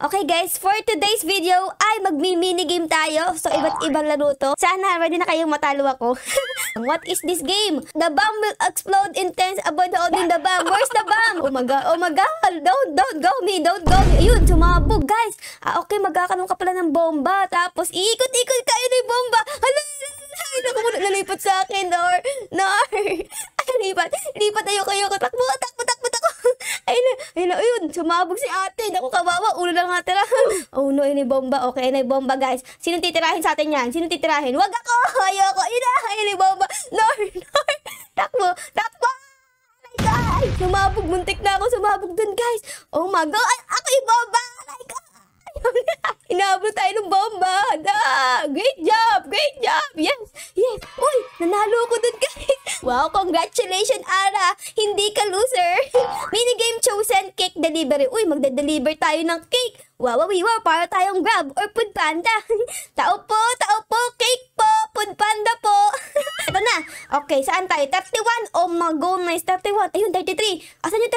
Okay guys, for today's video ay magmi-minigame tayo. So iba't ibang laro to. Sana ready na kayong matalo ako. What is this game? The bomb will explode in tense about holding the bomb. Where's the bomb? Oh my god, oh my god. Don't go me, don't go me. Ayun, sumabog guys. Okay, magkakaroon ka pala ng bomba. Tapos iikot-ikot kayo ng bomba. Hala, ay, naku mo nalipat sa akin, Nor. Ay, lipat ayoko. Takbo. Ayun, sumabog si ate. Naku, kawawa, ulo lang natira. Oh no, ini bomba. Okay, ini bomba guys. Sinong titirahin sa atin yan? Sinong titirahin? Wag ako, ayoko. Ini bomba. Nor. Takbo. My God. Sumabog, muntik na ako sumabog dun guys. Oh my God, ako yung bomba. My God. Inabot tayo ng bomba. Great job. Yes. Uy, nanalo ko dun guys. Wow, congratulations Ara. Hindi ka loser. Minigame chosen, cake delivery. Uy, magde-deliver tayo ng cake. Wow, para tayong Grab or Food Panda. Tao po, cake po, Food Panda po. Ito na. Okay, saan tayo? 31. Oh my goodness, 31. Ayun, 33. Asan yung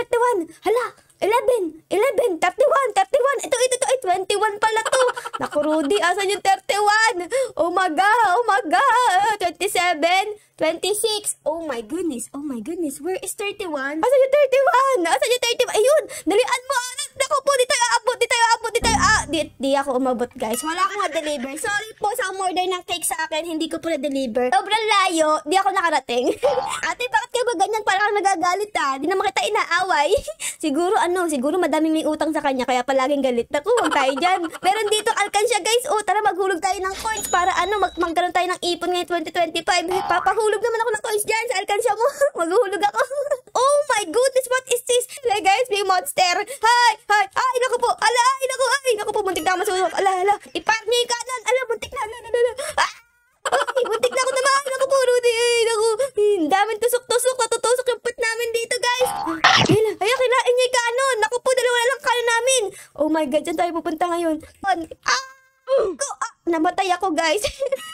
31? Hala, 11, 31. Ito, 21 pala to. Naku, Rudy, asan yung 31? Oh my God. 27, 26. Oh my goodness. Where is 31? Asan yung 31? Ayun, dalian mo. Naku po, di tayo abot. Di ako umabot, guys. Wala akong ma-deliver. Sorry po sa umorder ng cake sa akin. Hindi ko po na-deliver. Sobrang layo. Di ako nakarating. Ate, bakit ka ba ganyan? Parang nagagalit Di naman kita inaaway. Siguro madaming may utang sa kanya kaya palaging galit. Naku, huwag tayo dyan. Meron dito alkansya guys. Oh, tara maghulog tayo ng coins para magkaroon tayo ng ipon ngayon 2025. Papahulog naman ako ng coins dyan sa alkansya mo. Maghuhulog ako. Oh my goodness, what is this? Hey guys, may monster. Hi. Ay, naku po. Ay, naku po, muntik na masusok. Ala. Ipark niyo yung kanan. Ala, muntik na. Ay, muntik na ako naman. Naku po, Rudy. Ay, naku. Daming tusok-tusok. Natutusok yung put namin dito, guys. Ay, kinain niya yung kanon. Naku po, dalawa na lang kanon namin. Oh my God, dyan tayo pupunta ngayon. Namatay ako, guys.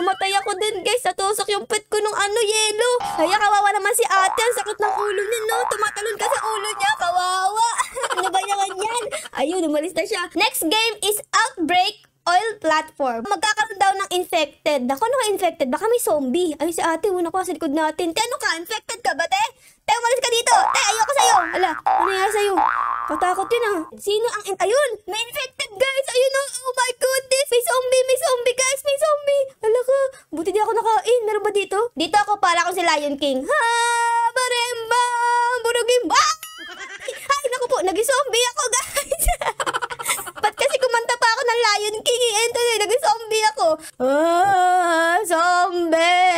Namatay ako din, guys. Natusok yung put ko nung yelo. Kaya kawawa naman si ate. Ang sakit ng ulo niya, no? Tumatalon ka sa ulo niya. Kawawa. Ano ba naman yan? Ayun, umalis na siya. Next game is Outbreak Oil Platform. Magkakaroon daw ng infected. Ako, ano ka infected? Baka may zombie. Ay, si ate, una ko sa likod natin. Te, ano ka? Infected ka ba, te? Te, umalis ka dito. Te, ayoko sa'yo. Ala, ano nga sa'yo? Katakot yun Sino ang ayun, may infected guys. Ayun oh my goodness. May zombie guys. May zombie. Ala ka, buti di ako nakain. Meron ba dito? Dito ako para akong si Lion King. Ha, baremba, burugim. Ay, naku po, nag-zombie ako guys. Ba't kasi kumanta pa ako ng Lion King? Nag-zombie ako. Zombie.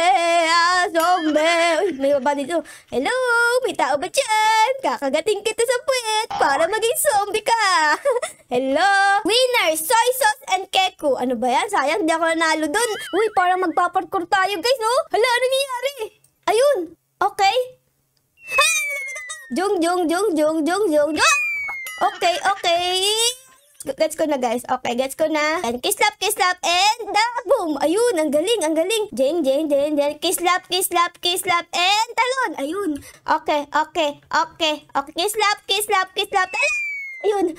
Uy, may baba dito. Hello, may tao ba dyan? Kakagating kita sa puwet para maging zombie ka. Hello. Winner, soy sauce and keku. Ano ba yan? Sayang, di ako nanalo dun. Uy, parang magpaparkour tayo guys, no? Hala, ano nangyayari? Ayun. Okay. Jung. Okay. Gets ko na guys. Okay, gets ko na. And kiss slap and boom. Ayun, ang galing. Jeng. Kiss slap and talon. Ayun. Okay. Kiss slap. Ayun.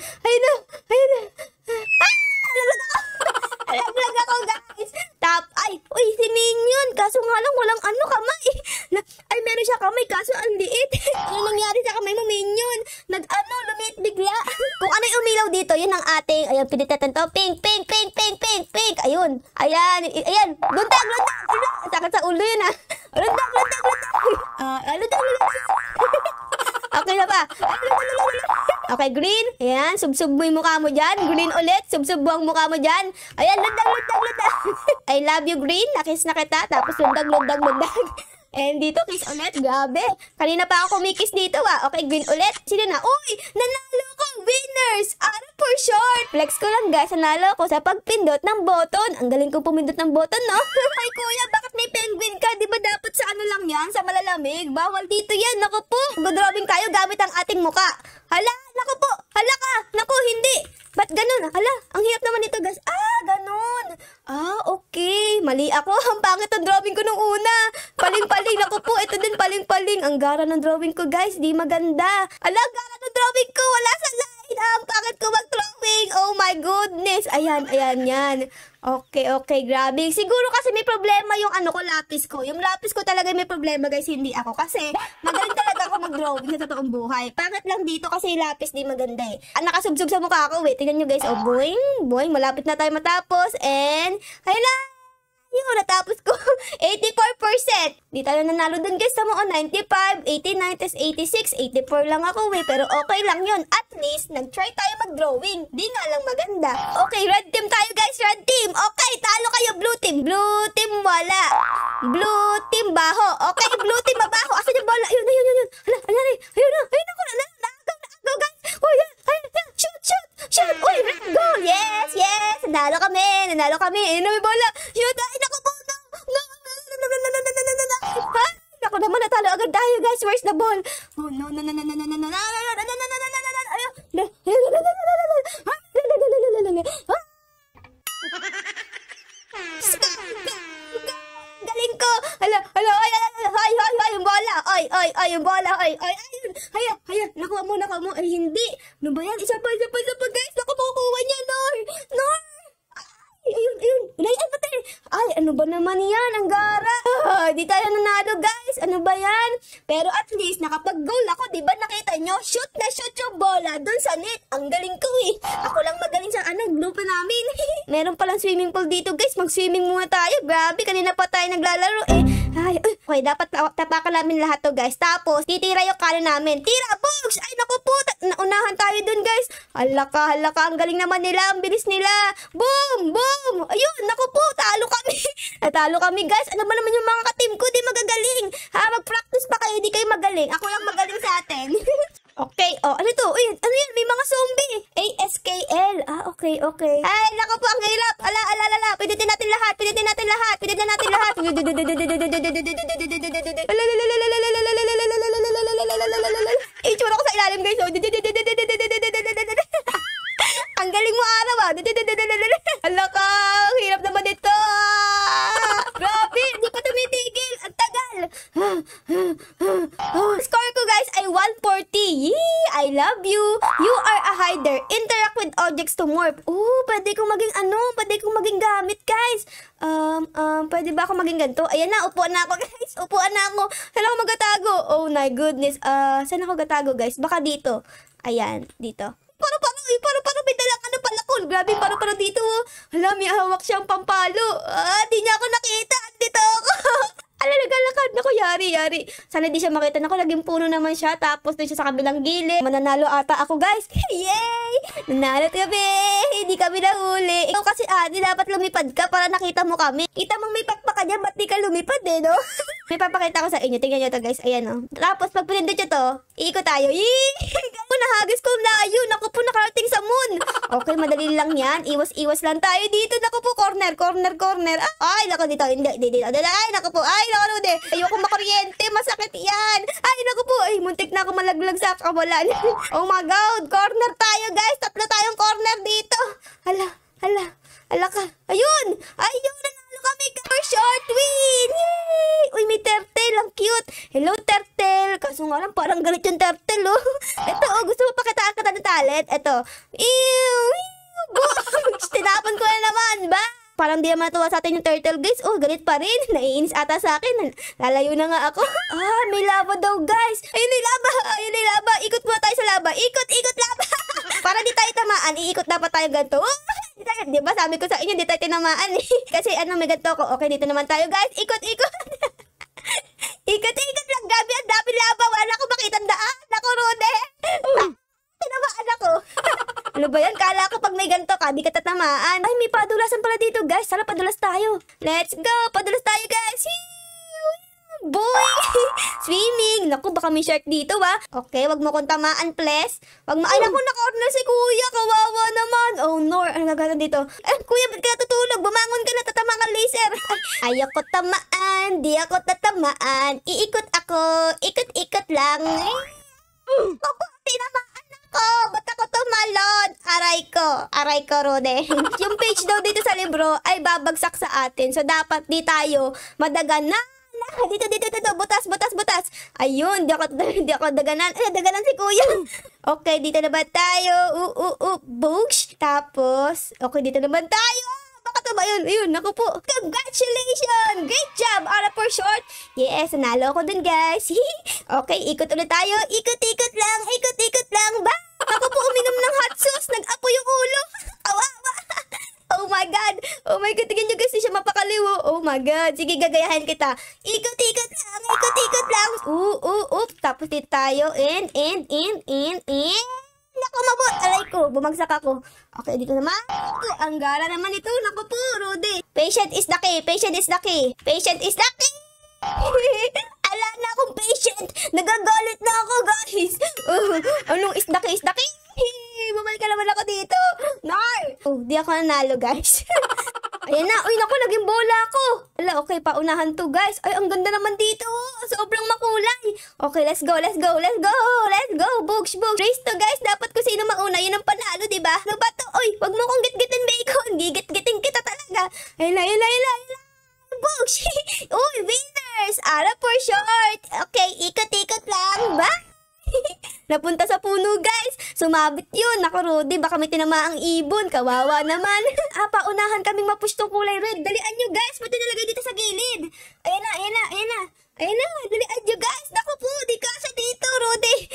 Alag ako guys. Uy, si Minion. Kaso nga lang walang kamay. Ay, meron siya kamay kaso ang liit. Ano nangyari sa kamay mo, Minion? Lumiit bigla. Kung ano yung umilaw dito, yun ang ating, ayun, pinitatan to. Pink. Ayun. Ayan. Lundag. Sakit sa ulo yun Lundag. Okay na ba? Okay, green. Ayan, subsub mo yung mukha mo dyan. Green ulit, subsub mo ang mukha mo dyan. Ayan, lundag. I love you, green. Nakis na kita. Tapos lundag. And dito, kiss ulit. Grabe. Kanina pa ako kumikiss dito, Okay, green ulit. Sino na? Uy, nanalo ko. Winners. Ara for short. Flex ko lang, guys. Nanalo ko sa pagpindot ng button. Ang galing ko pumindot ng button, no? Ay, kuya, bakit may penguin ka? Di ba dapat sa lang yan? Sa malalamig? Bawal dito yan. Naku po. Mag-drawing tayo gamit ang ating muka. Hala, naku po. Hala ka. Naku, hindi. Ba't ganun? Hala, ang hirap naman ito, guys. Ganun. Okay. Mali ako. Ang pangit ang drawing ko nung una. Paling-paling. Naku po, ito din paling-paling. Ang gara ng drawing ko, guys. Di maganda. Ala, gara ng drawing ko. Wala sa line. ang pangit ko mag-drawing. Oh my goodness. Ayan, yan. Okay, grabe. Siguro kasi may problema yung lapis ko. Yung lapis ko talaga may problema, guys, hindi ako. Kasi magaling talaga ako mag-drawing sa totoong buhay. Pangit lang dito kasi yung lapis di maganda eh. Nakasubsub sa mukha ko. Wait, tingnan nyo guys. Oh, boing. Malapit na tayo matapos. And, hala! Yung natapos ko, 84%. Di tayo nanalo dun guys sa mga 95, 89, 86, 84 lang ako pero okay lang yun. At least, nag-try tayo mag-drawing. Di nga lang maganda. Okay, red team tayo guys, red team. Okay, talo kayo, blue team. Blue team wala. Blue team baho. Okay, blue team mabaho. Asan yung bola? Ayun. Hala, ayun ako na. Go guys. Uy, shoot. Uy, red goal. Yes. Nanalo kami. Ayun na may bola. Shoot. Ay, naku po. No. Ay, naku naman, natalo agad tayo guys. Where's the ball? Oh, no. Galing ko. Hala, ay, yung bola. Ay, yung bola. Ay, ayun. Nakuha mo. Ay, hindi. Ano ba yan? Isa pa, guys. Naku, makukuha niya, Nor. Ayun. Ay, ano ba naman yan? Ang gara. Di tayo nanalo, guys. Ano ba yan? Pero at least, nakapag-goal ako. Diba nakita nyo? Shoot yung bola dun sa net. Ang galing ko eh. Ako lang magaling sa grupo namin. Meron palang swimming pool dito, guys. Mag-swimming muna tayo. Grabe, kanina pa tayo naglalaro eh. Ay, okay, dapat tapakan namin lahat to, guys. Tapos, titira yung kano namin. Tira, Bugs! Ay, naku po. Naunahan tayo dun, guys. Halaka. Ang galing naman nila. Ang bilis nila. Boom! Ayun, naku po. Talo kami. Natalo kami, guys. Ano ba naman yung mga ka-team ko? Di magagaling. Mag-practice pa kayo. Di kayo magaling. Ako lang magaling sa atin. Okay. Oh, ano to? Uy, ano yan? May mga zombie. ASKL. Okay. Ay, naku po. Ang hirap. Ala. Pindutin natin lahat. Itsura ko sa ilalim, guys. Ang galing mo araw Hala ka. Ang hirap naman ito. Grabe. Hindi pa tumitigil. Ang tagal. Score ko, guys, ay 140. Yee! I love you. You are a hider. Interact with objects to morph. Pwede kong maging gamit, guys. Pwede ba ako maging ganito? Ayan na, upuan na ako, guys. Saan ako magatago? Oh my goodness. Saan ako gatago, guys? Baka dito. Ayan, dito. Paano may dalang palakol. Grabe, paano dito. Hala, may hawak siyang pampalo. Di niya ako nakita. Dito ako. Naglalakad. Naku, yari. Sana di siya makita. Naku, naging puno naman siya. Tapos doon siya sa kabilang gilid. Mananalo ata ako, guys. Yay! Nanalo kami. Hindi kami nahuli. Ikaw kasi, di dapat lumipad ka para nakita mo kami. Kita mong may pakpaka niya, ba't di ka lumipad no? May papakita ko sa inyo. Tingnan nyo to, guys. Ayan, Tapos, pag pinindot nyo to, iikot tayo. Yee! Nahagis ko layo. Naku po, nakarating sa moon. Okay, madali lang yan. Iwas lang tayo dito. Naku po, corner. Ay, naku dito. Hindi. Ay, naku po. Ay, naku, ayoko makuryente. Masakit yan. Ay, naku po. Ay, muntik na ako malaglag sa kawalan. Oh my God. Corner tayo, guys. 3 tayong corner dito. Hala ka. Ayun. Nanalo kami. Short win. Yay! Uy, may turtle. Ang cute. Hello, turtle. Kaso nga lang, parang galit yung turtle, Ito, gusto mo pakitaan ka ng talent? Ito. Tinapon ko na naman, ba? Parang di naman natuwa sa atin yung turtle, guys. Galit pa rin. Naiinis ata sa akin. Lalayo na nga ako. May lava daw, guys. Ayun yung lava. Ikot muna tayo sa lava. Ikot lava. Para di tayo tamaan, iikot dapat tayo ganito. Di ba sabi ko sa inyo, di tayo tinamaan Kasi may ganito ko. Okay, dito naman tayo, guys. Ikot. Ikot lang. Gabi, ang dami lava. Wala ko makita ang daan. Naku, Rude. Tinamaan ako. Ano ba yan? Kala ko pag may ganito ka, di ka tatamaan. Ay, may padulasan pala dito, guys. Tara, padulas tayo. Let's go. Padulas tayo, guys. Boy! Swimming! Naku, baka may shark dito, ba? Okay, wag mo kong tamaan, please. Ay, naku, naka-corner si kuya. Kawawa naman. Oh, no. Ano gagawin dito? Kuya, ba't ka natutulog? Bumangon ka na, tatamaan ka laser. Ayoko tamaan. Di ako tatamaan. Iikot ako. Ikot lang. Naku, tinamaan ako. Ba't ako tumalon? Aray ko, Rode. Yung page daw dito sa libro ay babagsak sa atin. So, dapat di tayo madagan na Dito, dito, dito. Butas, butas, butas. Ayun, di ako daganan. Ay, daganan si kuya. Okay, dito naman tayo. Books. Tapos, okay, dito naman tayo. Baka to ba yun? Ayun, naku po. Congratulations! Great job! Ara for short. Yes, nanalo ako dun, guys. Okay, ikot ulit tayo. Ikot-ikot lang. Ikot-ikot lang. Ba? Ako po uminom ng hot sauce. Nag-apo yung ulo. Kawawa. Oh my God. Oh my God. Tingnan nyo guys, siya mapakaliwo. Oh my God. Sige, gagayahin kita. Ikot-ikot lang. Ikot-ikot lang. Tapos dito tayo. In. Naku, mabot. Alay ko. Bumagsak ako. Okay, dito naman. Ang gara naman ito. Naku po, Rudy. Patient is the key. Patient is the key. Patient is the key. Ala na akong patient. Nagagalit na ako, guys. Anong is the key? Is the key? Bumalik ka naman ako dito. Nar! Oh, di ako nanalo, guys. Ayan na. Uy, naku, naging bola ako. Ala, okay, paunahan to, guys. Ay, ang ganda naman dito. Sobrang makulay. Okay, let's go, let's go, let's go. Let's go, bugs, bugs. Race to, guys. Dapat kung sino mauna, yun ang panalo, diba? Ano ba to? Uy, wag mo kong git-gitin, bacon. Gigit-gitin kita talaga. Ayun. Bugs. Uy, winners. Ara for short. Okay, ikot-ikot lang. Bye. Napunta sa puno, guys. Sumabit yun. Naku, Rudy, baka may tinamaang ibon. Kawawa naman. Paunahan kaming mapush tong kulay red. Dalian nyo, guys. Pati nalagay dito sa gilid. Ayan na. Dalian nyo, guys. Naku po, di kasi dito, Rudy.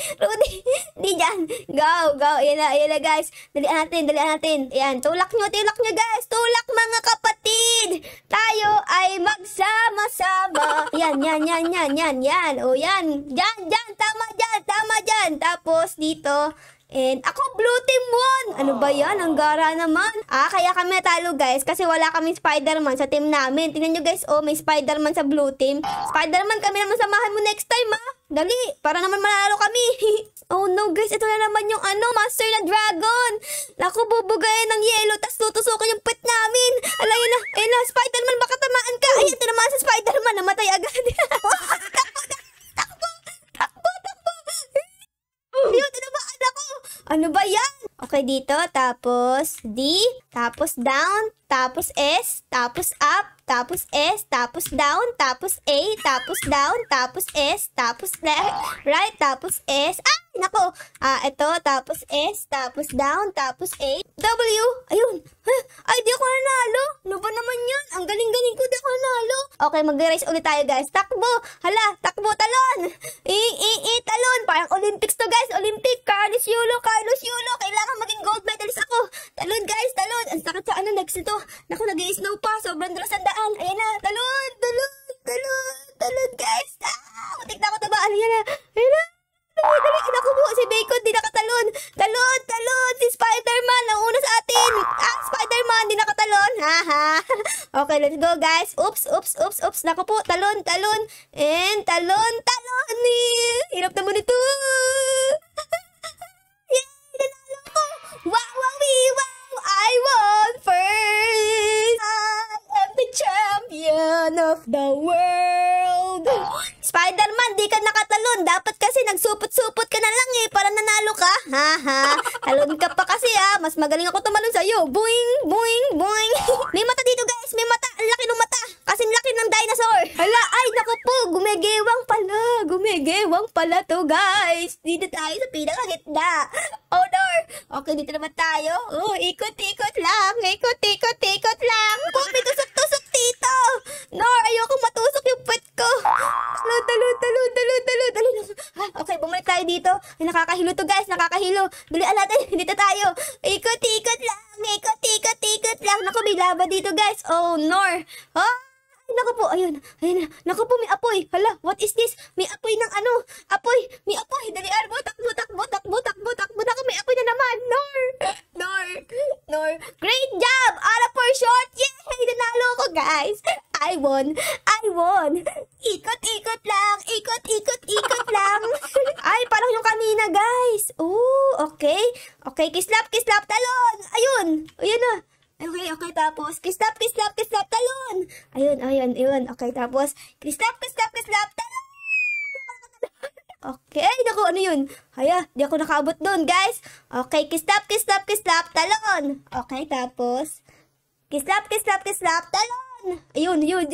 Di dyan. Go. Ayan na, guys. Dalian natin. Ayan, tulak nyo, guys. Tulak, mga kapatid. Tayo ay magsama-sama. Yan. O, yan. Dyan. Tama dyan. Tapos, dito. And ako, blue team won. Ano ba yan? Ang gara naman. Kaya kami natalo, guys. Kasi wala kaming Spider-Man sa team namin. Tingnan nyo, guys. Oh, may Spider-Man sa blue team. Spider-Man, kami naman samahan mo next time, ha? Dali. Para naman manalo kami. Oh, no, guys. Ito na naman yung Master na Dragon. Naku, bubugayin ng yellow. Tas tutusukan yung pet namin. Ayun na. Spider-Man, baka tamaan ka. Ayan, tinamaan sa Spider-Man. Namatay agad. Takbo. Ayun, tinamaan ako. Ano ba yan? Okay, dito. Tapos D. Tapos down. Tapos S. Tapos up. Tapos S. Tapos down. Tapos A. Tapos down. Tapos S. Tapos left. Right. Tapos S. Nako. Ito. Tapos S. Tapos down. Tapos A. W. Ayun. Ay, di ako nanalo. Ano ba naman yan? Ang galing-galing ko. Di ako nanalo. Okay, mag-race ulit tayo, guys. Takbo. Hala. Takbo. Talon. Talon. Parang Olympics to, guys. Olympic. Carlos Yulo. Kailangan maging gold medalist ako. Talon, guys. Talon. Ang sakit sa next ito. Naku, nag-i-snow pa. Sobrang dulas ang daan. Ayan na. Talon, guys. Matik na ako tabaan. Ayan na. Dali. Naku po. Si Bacon, di nakatalon. Talon. Si Spider-Man. Nauna sa atin. Spider-Man, di nakatalon. Okay, let's go, guys. Oops. Naku po. Talon. And talon. Hirap naman ito. Nanalo ko. Wow. I won first. I am the champion of the world. Spider-Man, di ka nakatalon. Dapat kasi nagsupot-supot ka na lang para nanalo ka. Talon ka pa kasi Mas magaling ako tumalon sa'yo. Boing. May mata dito, guys. May mata. Ang laki ng mata. Kasi laki ng dinosaur. Hala, ay, naku po. Gumigewang pala to, guys. Dito tayo sa pinakagitna. Oh, no. Okay, dito naman tayo. Oh, ikot-ikot lang. May tusok-tusok dito. No, ayoko matusok yung pet ko. Talon. Okay, bumalik tayo dito. Ay, nakakahilo to, guys. Dalian natin. Dito tayo. Ikot-ikot lang. Naku, may lava dito, guys. Oh, no. Naku po, ayun. Naku po, may apoy. Hala, what is this? May apoy ng apoy. Dalian mo, takbo. Naku, may apoy na naman. Nor. Great job! Ara for short. Yay! Nanalo ko, guys. I won. Ikot-ikot lang. Ay, parang yung kanina, guys. Okay. Kislap, talon. Ayun na. Okay, tapos, kislap, talon. Ayun. Okay, tapos, kislap, talon. Okay, naku, ano yun? Di ako nakaabot doon, guys. Okay, kislap, talon. Okay, tapos, kislap, talon. Ayun, yun.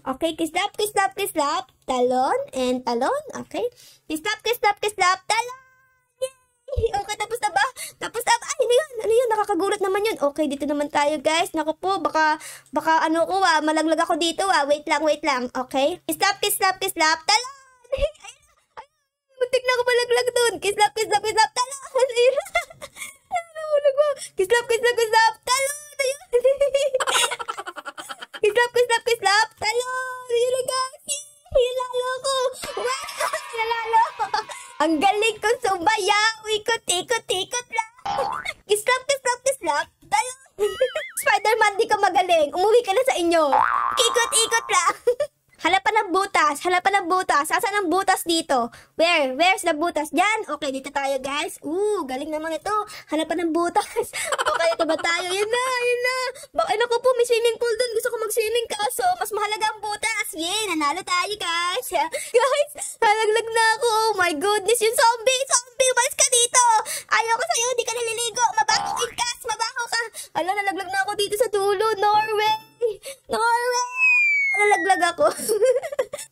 Okay, kislap, kislap, kislap. Talon and talon. Okay. Kislap, kislap, kislap. Talon. Yay! Okay, tapos na ba? Tapos na ba? Ay, ano yun? Ano yun? Nakakagulat naman yun. Okay, dito naman tayo, guys. Naku po, baka ano ko, malaglag ako dito, Wait lang. Okay. Kislap, kislap, kislap. Talon. Ayun. Muntik na ako malaglag dun. Kislap, kislap, kislap. Talon. Ayun. Nahulog ko. Kislap, kislap, kislap. Talon. Ayun. Kislap, kislap, kislap. Talon. Ayun na, guys. Nalalo ko. Wow. Nalalo. Ang galing ko sumayaw. Ikot lang. Kislap, kislap, kislap. Talon. Spider-Man, di ka magaling. Umuwi ka na sa inyo. Ikot lang. Halapan ng butas. Asan ang butas dito? Where's the butas? Diyan. Okay, dito tayo, guys. Galing naman ito. Halapan ng butas. Okay, ito ba tayo? Yan na. Baka, naku po, may swimming pool dun. Gusto ko mag-swimming kaso mas mahalaga ang butas. Yay, nanalo tayo, guys. Guys, nalaglag na ako. Oh my goodness, yung zombie. Umalis ka dito. Ayaw ko sa'yo, di ka naliligo. Mabaho ka. Ala, nalaglag na ako dito sa dulo. Norway. Nalaglag ako.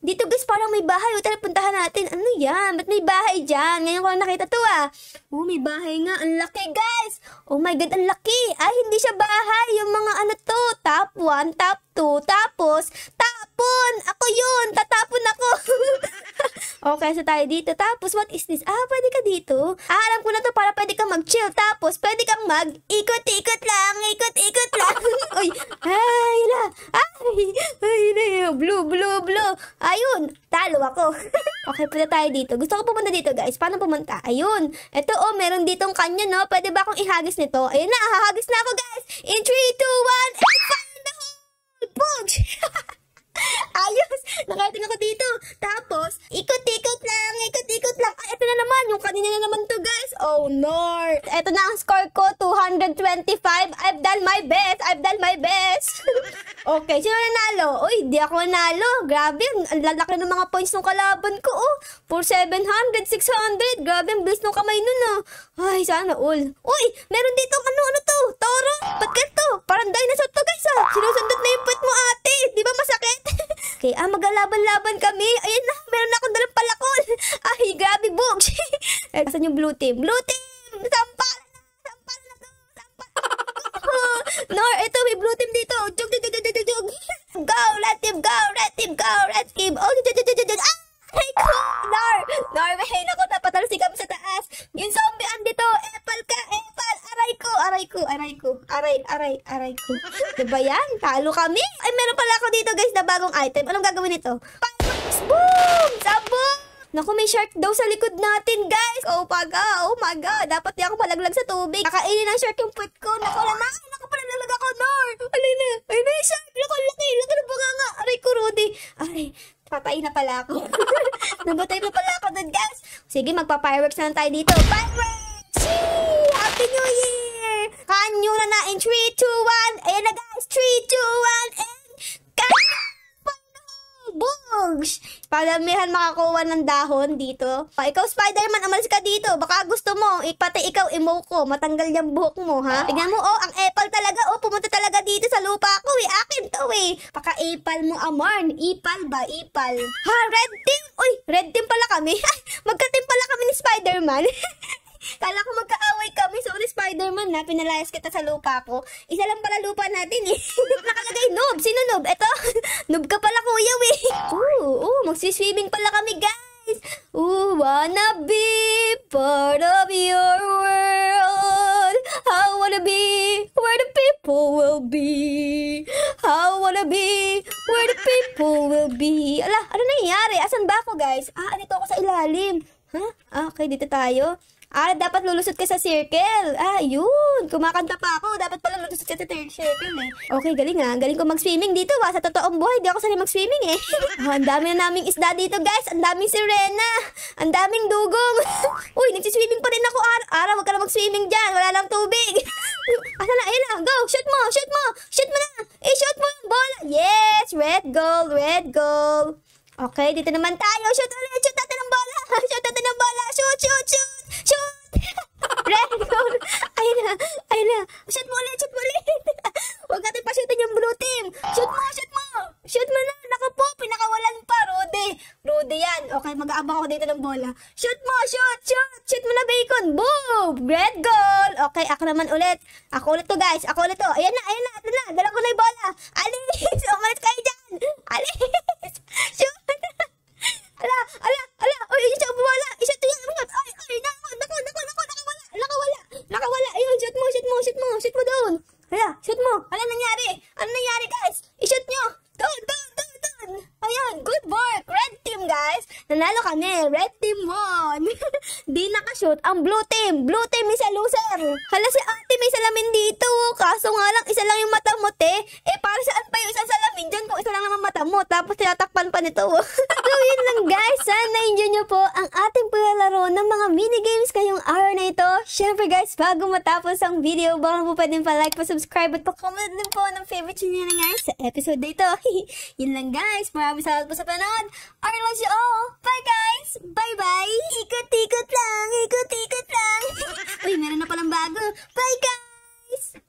Dito, guys, parang may bahay. Tara, puntahan natin. Ano yan? Ba't may bahay dyan? Ngayon ko lang nakita to, may bahay nga. Ang laki, guys. Oh my God, ang laki. Ay, hindi siya bahay. Yung mga ano to. Top 1, top 2, tapos, tapon. Ako yun. Tatapon ako. Okay, so tayo dito. Tapos, what is this? Pwede ka dito. Alam ko na to para pwede kang mag-chill. Tapos, pwede kang ikot-ikot lang. Uy, ay na. Blue. Ayun, talo ako. Okay, punta tayo dito. Gusto ko pumunta dito, guys. Paano pumunta? Ayun. Ito, meron ditong kanya, no? Pwede ba akong ihagis nito? Ayun na, hahagis na ako, guys. In 3, 2, 1, and find the hole! Punch! Ayos! Nakarating ako dito. Tapos, ikot-ikot lang. Ay, ito na naman. Yung kanina na naman to, guys. Oh, no. Ito na ang score ko. 225. I've done my best. Okay, sino nanalo? Uy, di ako nanalo. Grabe, ang lalaki ng mga points ng kalaban ko, For 700, 600. Grabe, ang bilis ng kamay nun, Ay, sana all. Uy, meron dito, ano to? Toro? Ba't ganito? Parang dinosaur to, guys, Sinusundot na yung puwet mo, ate. Di ba masakit? Okay, magalaban-laban kami. Ayun na, meron akong dalang palakol. Ay, grabe, bugs. Asan yung blue team? Sampal na to. Nor, ito, may blue team dito. Jug. Go, red team. Oh, jug. Ay, ko. Nor, may nako, napatalsik kami sa taas. Yung zombie, andito. Epal ka. Aray ko. Diba yan? Talo kami. Ay, meron pala ako dito, guys, na bagong item. Anong gagawin nito? Fireworks! Boom! Sabog! Naku, may shark daw sa likod natin, guys. Oh my God. Dapat di ako malaglag sa tubig. Kakainin ng shark yung puwet ko. Naku, palalag ako, Nor. Alay na yung shark. Laki na bunganga. Aray ko, Rudy. Aray, patay na pala ako. Nabatay na pala ako dun, guys. Sige, magpa-fireworks na lang tayo dito. Fireworks! Happy New Year! Kanyo na in 3, 2, 1. Ayan na, guys. 3, 2, 1. And kanyo! Bugs! Padamihan makakuha ng dahon dito. Ikaw, Spider-Man, umalis ka dito. Baka gusto mo, pati ikaw, emo ko. Matanggal yung buhok mo, ha? Tignan mo, ang epal talaga. Pumunta talaga dito sa lupa ko, Akin to, Paka-epal mo, Amarn. Ipal ba? Ipal. Ha, red team? Uy, red team pala kami. Magka-team pala kami ni Spider-Man. Kala ko magkaaway kami. Sorry, Spider-Man, pinalayas kita sa lupa ko. Isa lang pala lupa natin, Nakalagay noob. Sino noob? Eto? Noob ka pala, kuya, magsiswimming pala kami, guys. Wanna be part of your world. I wanna be where the people will be. I wanna be where the people will be. Ala, ano nangyayari? Asan ba ako, guys? Andito ako sa ilalim. Okay, dito tayo. Dapat lulusot ka sa circle. Yun. Kumakanta pa ako. Dapat pala lulusot ka sa circle, Okay, galing, Galing ko mag-swimming dito, Sa totoong buhay, di ako sanay mag-swimming, ang dami na naming isda dito, guys. Ang daming sirena. Ang daming dugong. Uy, nagsiswimming pa rin ako. Wag ka na mag-swimming dyan. Wala lang tubig. Asa na? Ayun na. Go. Shoot mo na. Shoot mo yung bola. Yes. Red goal. Okay, dito naman tayo. Shoot natin ng bola. Shoot. Red goal. Ayun na. Shoot mo ulit. Huwag natin pa-shootin yung blue team. dito ng bola. Shoot mo, shoot, shoot. Shoot mo na, Bacon. Boom! Red goal. Okay, ako naman ulit. Ako ulit to, guys. Ako ulit to. Ayan na, ayan na. Ito na. Dala ko na yung bola. Alis! Umalis kayo dyan. Alis! Shoot! Ala, ala, ala. Uy, yun siya bola. I-shoot yun. Ay, ay, nakawala. Nakawala. Ayun, shoot mo, shoot mo, shoot mo. Shoot mo doon. Hala, shoot mo. Ano nangyari? Ano nangyari, guys? I-shoot nyo. Doon. Ayan, good work. Red team, guys. Nanalo kami. Red team won. Di nakashoot ang blue team. Blue team isa loser. Hala, si ate may salamin dito. Kaso nga lang, isa lang yung mata mo, te. Eh, para saan pa yung isang salamin dyan kung isa lang naman mata mo? Tapos tinatakpan pa nito. So, yun lang, guys. Sana enjoy nyo po ang ating paglalaro ng mga minigames kayong araw na ito. Syempre, guys, bago matapos ang video, baka po pwedeng pa-like, pa-subscribe, at pa-comment din po ng favorite nyo na guys sa episode na ito. Yun lang, guys. Maraming salamat po sa panood. I love you all. Bye, guys. Bye-bye. Ikot-ikot lang. Ikot-ikot lang. Uy, meron na palang bago. Bye, guys.